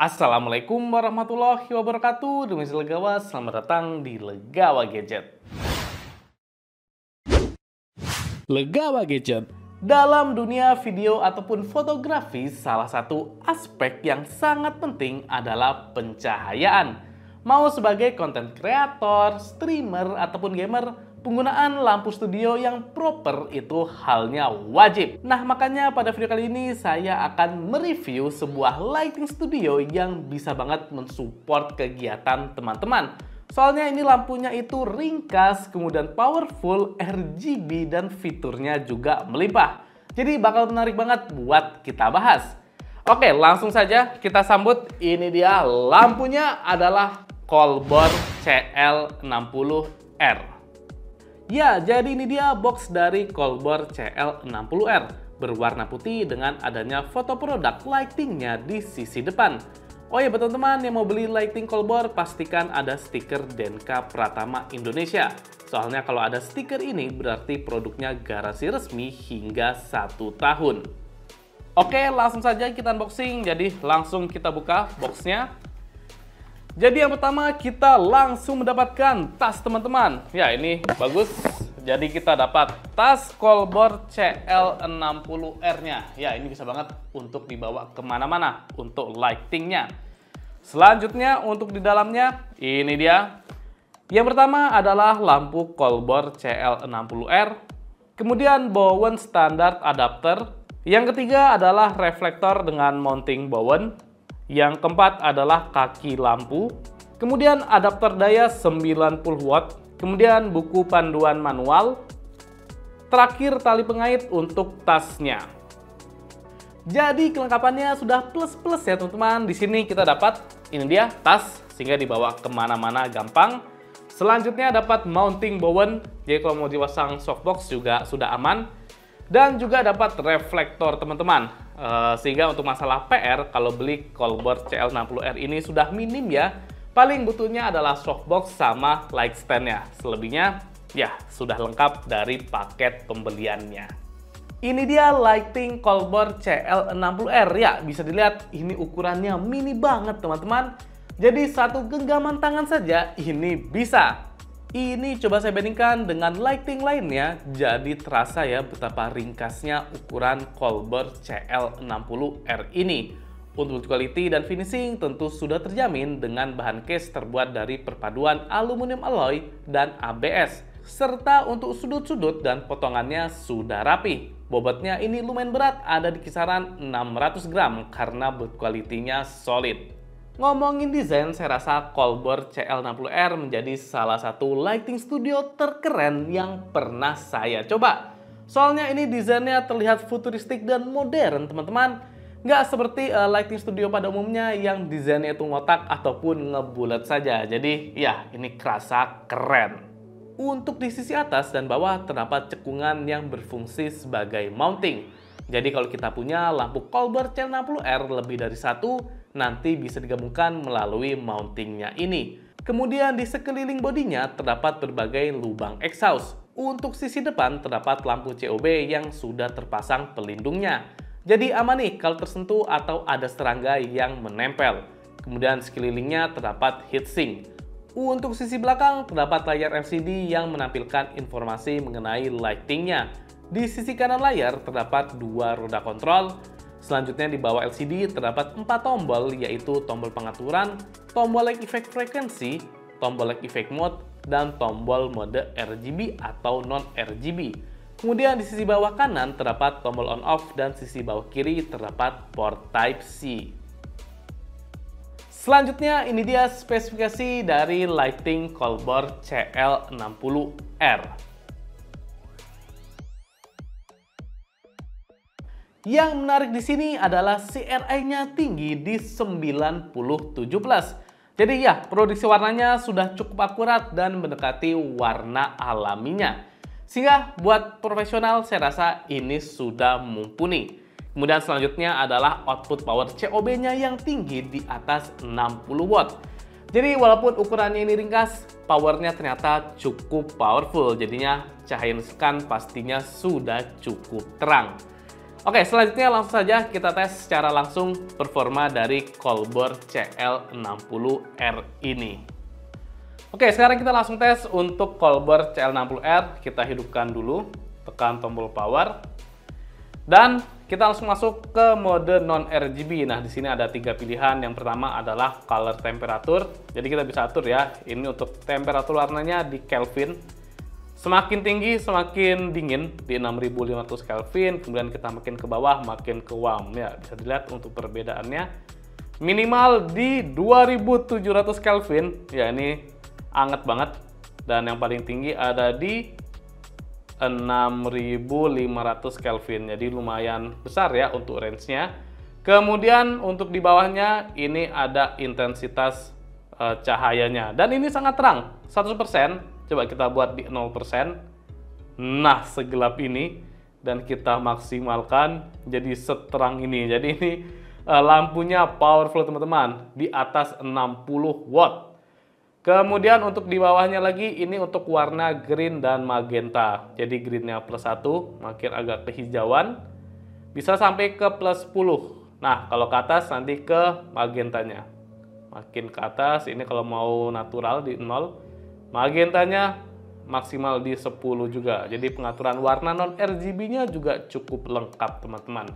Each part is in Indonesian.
Assalamualaikum warahmatullahi wabarakatuh. Demi Legawa, selamat datang di Legawa Gadget. Legawa Gadget. Dalam dunia video ataupun fotografi, salah satu aspek yang sangat penting adalah pencahayaan. Mau sebagai konten kreator, streamer, ataupun gamer, penggunaan lampu studio yang proper itu halnya wajib. Nah, makanya pada video kali ini saya akan mereview sebuah lighting studio yang bisa banget mensupport kegiatan teman-teman. Soalnya ini lampunya itu ringkas, kemudian powerful, RGB, dan fiturnya juga melimpah. Jadi bakal menarik banget buat kita bahas. Oke, langsung saja kita sambut. Ini dia lampunya adalah Colbor CL60R. Ya, jadi ini dia box dari Colbor CL60R. Berwarna putih dengan adanya foto produk lightingnya di sisi depan. Oh ya, buat teman-teman yang mau beli lighting Colbor, pastikan ada stiker Denka Pratama Indonesia. Soalnya kalau ada stiker ini berarti produknya garansi resmi hingga 1 tahun. Oke, langsung saja kita unboxing. Jadi langsung kita buka boxnya. Jadi yang pertama kita langsung mendapatkan tas teman-teman. Ya, ini bagus. Jadi kita dapat tas Colbor CL60R-nya. Ya, ini bisa banget untuk dibawa kemana-mana untuk lightingnya. Selanjutnya untuk di dalamnya, ini dia. Yang pertama adalah lampu Colbor CL60R. Kemudian bowen standar adapter. Yang ketiga adalah reflektor dengan mounting bowen. Yang keempat adalah kaki lampu, kemudian adapter daya 90 watt, kemudian buku panduan manual, terakhir tali pengait untuk tasnya. Jadi kelengkapannya sudah plus-plus ya teman-teman. Di sini kita dapat, ini dia tas, sehingga dibawa kemana-mana gampang. Selanjutnya dapat mounting bowen, jadi kalau mau dipasang softbox juga sudah aman. Dan juga dapat reflektor teman-teman. Sehingga untuk masalah PR, kalau beli Colbor CL60R ini sudah minim ya. Paling butuhnya adalah softbox sama light stand-nya. Selebihnya, ya sudah lengkap dari paket pembeliannya. Ini dia lighting Colbor CL60R. Ya, bisa dilihat ini ukurannya mini banget teman-teman. Jadi satu genggaman tangan saja ini bisa. Ini coba saya bandingkan dengan lighting lainnya, jadi terasa ya betapa ringkasnya ukuran Colbor CL60R ini. Untuk quality dan finishing tentu sudah terjamin dengan bahan case terbuat dari perpaduan aluminium alloy dan ABS. Serta untuk sudut-sudut dan potongannya sudah rapi. Bobotnya ini lumayan berat, ada di kisaran 600 gram karena build quality-nya solid. Ngomongin desain, saya rasa Colbor CL60R menjadi salah satu lighting studio terkeren yang pernah saya coba. Soalnya ini desainnya terlihat futuristik dan modern teman-teman. Nggak seperti lighting studio pada umumnya yang desainnya itu ngotak ataupun ngebulat saja. Jadi ya ini kerasa keren. Untuk di sisi atas dan bawah terdapat cekungan yang berfungsi sebagai mounting. Jadi kalau kita punya lampu Colbor CL60R lebih dari satu, nanti bisa digabungkan melalui mountingnya ini. Kemudian di sekeliling bodinya terdapat berbagai lubang exhaust. Untuk sisi depan terdapat lampu COB yang sudah terpasang pelindungnya. Jadi aman nih kalau tersentuh atau ada serangga yang menempel. Kemudian sekelilingnya terdapat heatsink. Untuk sisi belakang terdapat layar LCD yang menampilkan informasi mengenai lightingnya. Di sisi kanan layar terdapat 2 roda kontrol. Selanjutnya di bawah LCD terdapat 4 tombol, yaitu tombol pengaturan, tombol light effect frekuensi, tombol light effect mode, dan tombol mode RGB atau non-RGB. Kemudian di sisi bawah kanan terdapat tombol on-off dan sisi bawah kiri terdapat port Type-C. Selanjutnya ini dia spesifikasi dari lighting Colbor CL60R. Yang menarik di sini adalah CRI-nya tinggi di 9017. Jadi ya, produksi warnanya sudah cukup akurat dan mendekati warna alaminya. Sehingga buat profesional saya rasa ini sudah mumpuni. Kemudian selanjutnya adalah output power COB-nya yang tinggi di atas 60 watt. Jadi walaupun ukurannya ini ringkas, powernya ternyata cukup powerful. Jadinya cahaya yang pastinya sudah cukup terang. Oke, selanjutnya langsung saja kita tes secara langsung performa dari Colbor CL60R ini. Oke, sekarang kita langsung tes untuk Colbor CL60R. Kita hidupkan dulu, tekan tombol power, dan kita langsung masuk ke mode non-RGB. Nah, di sini ada 3 pilihan. Yang pertama adalah color temperature. Jadi kita bisa atur ya. Ini untuk temperatur warnanya di Kelvin. Semakin tinggi, semakin dingin di 6500 Kelvin. Kemudian kita makin ke bawah, makin ke warm. Ya, bisa dilihat untuk perbedaannya. Minimal di 2700 Kelvin. Ya, ini anget banget. Dan yang paling tinggi ada di 6500 Kelvin. Jadi lumayan besar ya untuk range-nya. Kemudian untuk di bawahnya ini ada intensitas cahayanya. Dan ini sangat terang, 100%. Coba kita buat di 0%. Nah, segelap ini. Dan kita maksimalkan jadi seterang ini. Jadi ini lampunya powerful teman-teman. Di atas 60 watt. Kemudian untuk di bawahnya lagi, ini untuk warna green dan magenta. Jadi greennya +1, makin agak kehijauan. Bisa sampai ke +10. Nah, kalau ke atas nanti ke magentanya. Makin ke atas, ini kalau mau natural di 0. Magentanya maksimal di 10 juga. Jadi pengaturan warna non-RGB-nya juga cukup lengkap teman-teman.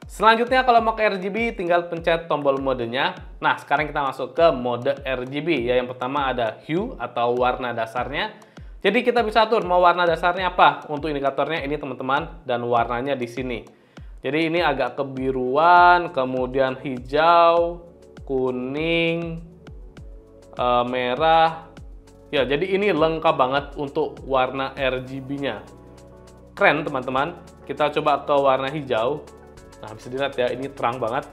Selanjutnya kalau mau ke RGB tinggal pencet tombol modenya. Nah, sekarang kita masuk ke mode RGB ya. Yang pertama ada hue atau warna dasarnya. Jadi kita bisa atur mau warna dasarnya apa. Untuk indikatornya ini teman-teman, dan warnanya di sini. Jadi ini agak kebiruan, kemudian hijau, kuning, merah. Ya, jadi ini lengkap banget untuk warna RGB-nya. Keren teman-teman. Kita coba ke warna hijau. Nah, bisa dilihat ya, ini terang banget.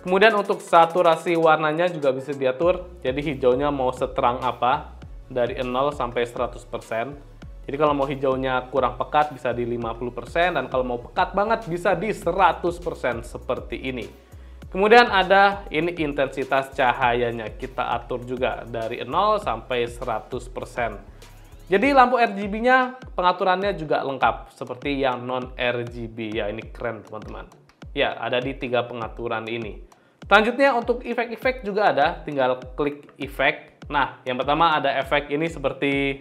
Kemudian untuk saturasi warnanya juga bisa diatur. Jadi hijaunya mau seterang apa, dari 0 sampai 100%. Jadi kalau mau hijaunya kurang pekat bisa di 50%, dan kalau mau pekat banget bisa di 100% seperti ini. Kemudian ada ini intensitas cahayanya, kita atur juga dari 0 sampai 100%. Jadi lampu RGB-nya pengaturannya juga lengkap seperti yang non-RGB. Ya, ini keren teman-teman. Ya, ada di 3 pengaturan ini. Selanjutnya untuk efek-efek juga ada, tinggal klik efek. Nah, yang pertama ada efek ini seperti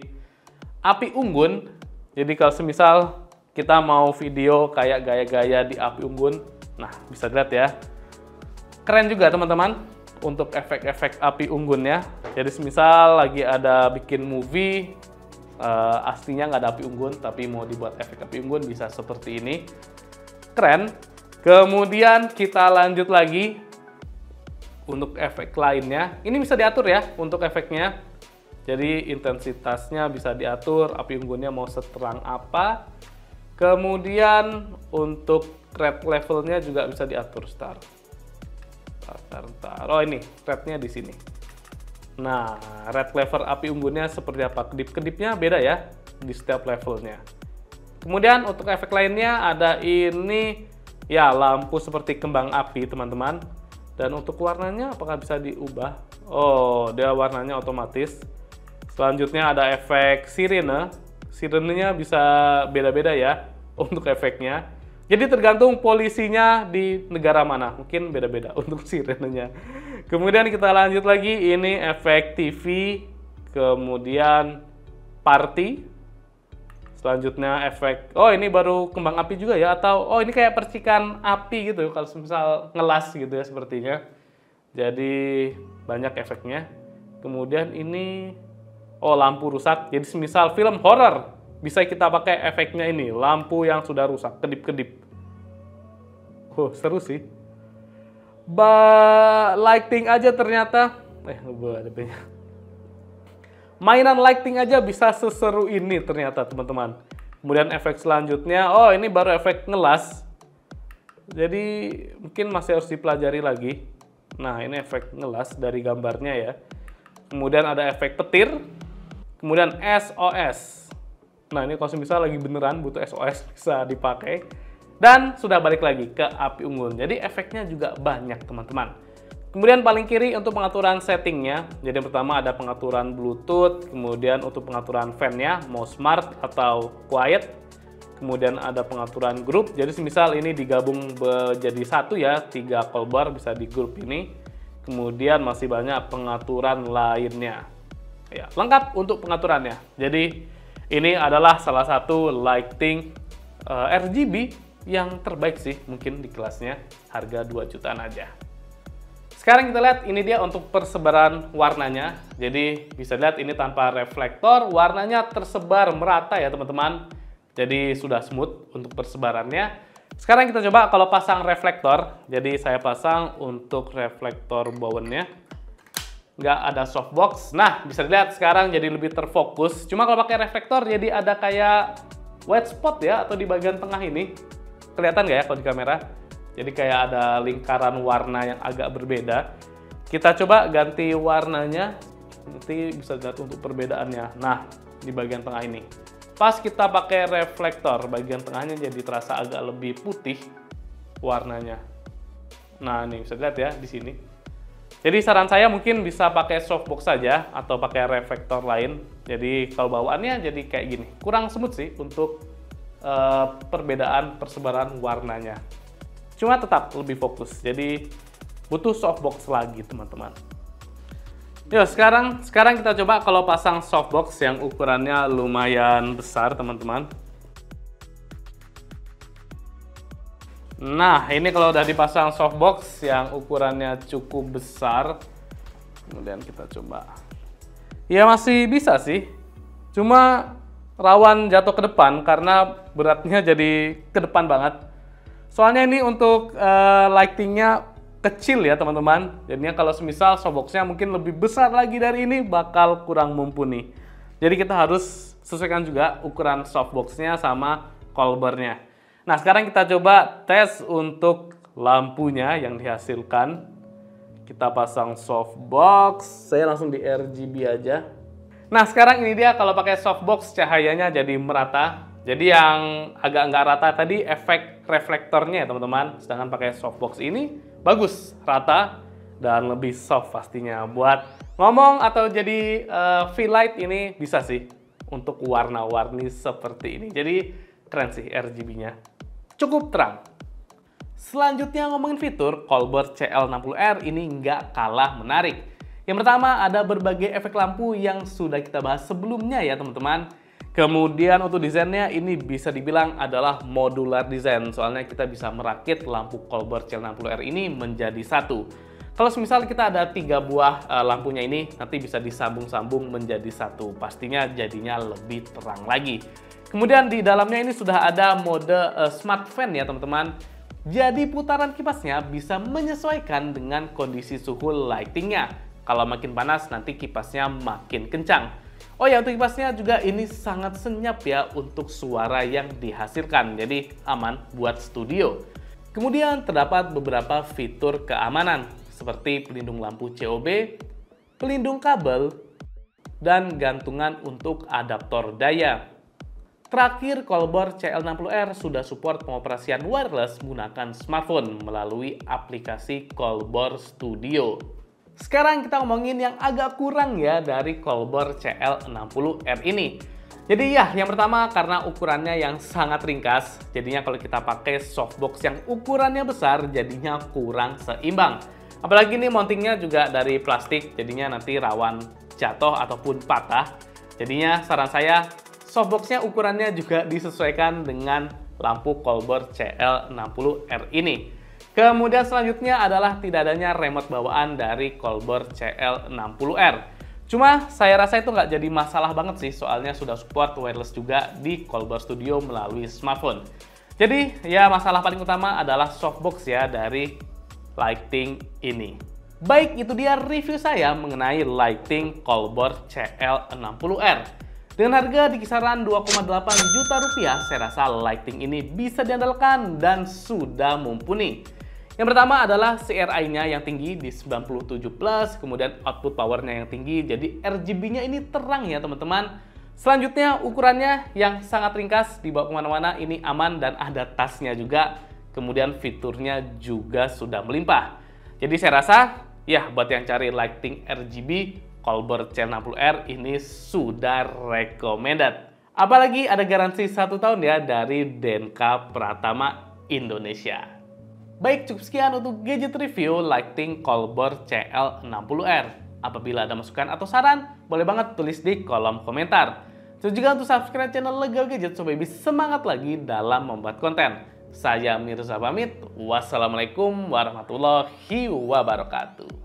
api unggun. Jadi kalau semisal kita mau video kayak gaya-gaya di api unggun, nah bisa dilihat ya. Keren juga teman-teman untuk efek-efek api unggunnya. Jadi semisal lagi ada bikin movie, aslinya nggak ada api unggun, tapi mau dibuat efek api unggun bisa seperti ini. Keren. Kemudian kita lanjut lagi untuk efek lainnya. Ini bisa diatur ya untuk efeknya. Jadi intensitasnya bisa diatur, api unggunnya mau seterang apa. Kemudian untuk red levelnya juga bisa diatur. Oh, ini rednya di sini. Nah, red level api unggunnya seperti apa? Kedip-kedipnya beda ya di setiap levelnya. Kemudian untuk efek lainnya ada ini ya, lampu seperti kembang api teman-teman. Dan untuk warnanya apakah bisa diubah? Oh, dia warnanya otomatis. Selanjutnya ada efek sirene. Sirenenya bisa beda-beda ya untuk efeknya. Jadi tergantung polisinya di negara mana, mungkin beda-beda untuk sirenenya. Kemudian kita lanjut lagi, ini efek TV, kemudian party. Selanjutnya efek, oh ini baru kembang api juga ya, atau oh ini kayak percikan api gitu, kalau misal ngelas gitu ya sepertinya. Jadi banyak efeknya. Kemudian ini, oh lampu rusak, jadi semisal film horor. Bisa kita pakai efeknya ini, lampu yang sudah rusak, kedip-kedip. Oh, seru sih. Lighting aja ternyata, mainan lighting aja bisa seseru ini ternyata teman-teman. Kemudian efek selanjutnya, oh ini baru efek ngelas. Jadi mungkin masih harus dipelajari lagi. Nah, ini efek ngelas dari gambarnya ya. Kemudian ada efek petir. Kemudian SOS. Nah, ini kalau misalnya lagi beneran butuh SOS bisa dipakai. Dan sudah balik lagi ke api unggun. Jadi efeknya juga banyak teman-teman. Kemudian paling kiri untuk pengaturan settingnya. Jadi yang pertama ada pengaturan Bluetooth. Kemudian untuk pengaturan fan-nya, mau smart atau quiet. kemudian ada pengaturan grup. Jadi semisal ini digabung jadi satu ya, 3 call bar bisa di grup ini. Kemudian masih banyak pengaturan lainnya. Ya, lengkap untuk pengaturannya. Jadi ini adalah salah satu lighting RGB yang terbaik sih mungkin di kelasnya, harga 2 jutaan aja. Sekarang kita lihat ini dia untuk persebaran warnanya. Jadi bisa lihat ini tanpa reflektor, warnanya tersebar merata ya teman-teman. Jadi sudah smooth untuk persebarannya. Sekarang kita coba kalau pasang reflektor. Jadi saya pasang untuk reflektor bowennya. Nggak ada softbox. Nah, bisa dilihat sekarang jadi lebih terfokus. Cuma kalau pakai reflektor jadi ada kayak white spot ya, atau di bagian tengah ini. Kelihatan nggak ya kalau di kamera? Jadi kayak ada lingkaran warna yang agak berbeda. Kita coba ganti warnanya, nanti bisa lihat untuk perbedaannya. Nah, di bagian tengah ini. Pas kita pakai reflektor, bagian tengahnya jadi terasa agak lebih putih warnanya. Nah, ini bisa lihat ya di sini. Jadi saran saya mungkin bisa pakai softbox saja atau pakai reflektor lain. Jadi kalau bawaannya jadi kayak gini. Kurang smooth sih untuk perbedaan persebaran warnanya. Cuma tetap lebih fokus, jadi butuh softbox lagi teman-teman. Yuk sekarang kita coba kalau pasang softbox yang ukurannya lumayan besar teman-teman. Nah ini kalau udah dipasang softbox yang ukurannya cukup besar, kemudian kita coba. Ya masih bisa sih, cuma rawan jatuh ke depan karena beratnya jadi ke depan banget. Soalnya ini untuk lightingnya kecil ya teman-teman. Jadinya kalau semisal softboxnya mungkin lebih besar lagi dari ini bakal kurang mumpuni. Jadi kita harus sesuaikan juga ukuran softboxnya sama callbarnya. Nah sekarang kita coba tes untuk lampunya yang dihasilkan. Kita pasang softbox. Saya langsung di RGB aja. Nah sekarang ini dia kalau pakai softbox cahayanya jadi merata. Jadi yang agak nggak rata tadi efek reflektornya ya teman-teman. Sedangkan pakai softbox ini bagus, rata, dan lebih soft pastinya. Buat ngomong atau jadi V-Light ini bisa sih untuk warna-warni seperti ini. Jadi keren sih RGB-nya. Cukup terang. Selanjutnya ngomongin fitur, callbar CL60R ini nggak kalah menarik. Yang pertama ada berbagai efek lampu yang sudah kita bahas sebelumnya ya teman-teman. Kemudian untuk desainnya ini bisa dibilang adalah modular design. Soalnya kita bisa merakit lampu callbar CL60R ini menjadi satu. Kalau misal kita ada 3 buah lampunya ini, nanti bisa disambung-sambung menjadi satu. Pastinya jadinya lebih terang lagi. Kemudian di dalamnya ini sudah ada mode smart fan ya teman-teman. Jadi putaran kipasnya bisa menyesuaikan dengan kondisi suhu lightingnya. Kalau makin panas nanti kipasnya makin kencang. Oh ya, untuk kipasnya juga ini sangat senyap ya untuk suara yang dihasilkan. Jadi aman buat studio. Kemudian terdapat beberapa fitur keamanan seperti pelindung lampu COB, pelindung kabel, dan gantungan untuk adaptor daya. Terakhir, callbar CL60R sudah support pengoperasian wireless menggunakan smartphone melalui aplikasi Callbar Studio. Sekarang kita ngomongin yang agak kurang ya dari callbar CL60R ini. Jadi ya, yang pertama karena ukurannya yang sangat ringkas, jadinya kalau kita pakai softbox yang ukurannya besar, jadinya kurang seimbang. Apalagi ini mountingnya juga dari plastik, jadinya nanti rawan jatuh ataupun patah. Jadinya saran saya, softboxnya ukurannya juga disesuaikan dengan lampu callbar CL60R ini. Kemudian selanjutnya adalah tidak adanya remote bawaan dari callbar CL60R. Cuma saya rasa itu nggak jadi masalah banget sih, soalnya sudah support wireless juga di Callbar Studio melalui smartphone. Jadi ya masalah paling utama adalah softbox ya dari lighting ini. Baik, itu dia review saya mengenai lighting callbar CL60R. Dengan harga di kisaran 2,8 juta rupiah, saya rasa lighting ini bisa diandalkan dan sudah mumpuni. Yang pertama adalah CRI-nya yang tinggi di 97+, kemudian output powernya yang tinggi, jadi RGB-nya ini terang ya teman-teman. Selanjutnya ukurannya yang sangat ringkas, dibawa kemana-mana ini aman dan ada tasnya juga. Kemudian fiturnya juga sudah melimpah. Jadi saya rasa ya buat yang cari lighting RGB, callbar CL60R ini sudah recommended. Apalagi ada garansi 1 tahun ya dari Denka Pratama Indonesia. Baik, cukup sekian untuk gadget review Lighting Colbor CL60R. Apabila ada masukan atau saran, boleh banget tulis di kolom komentar. Terus juga untuk subscribe channel Legal Gadget supaya bisa semangat lagi dalam membuat konten. Saya Mirza pamit. Wassalamualaikum warahmatullahi wabarakatuh.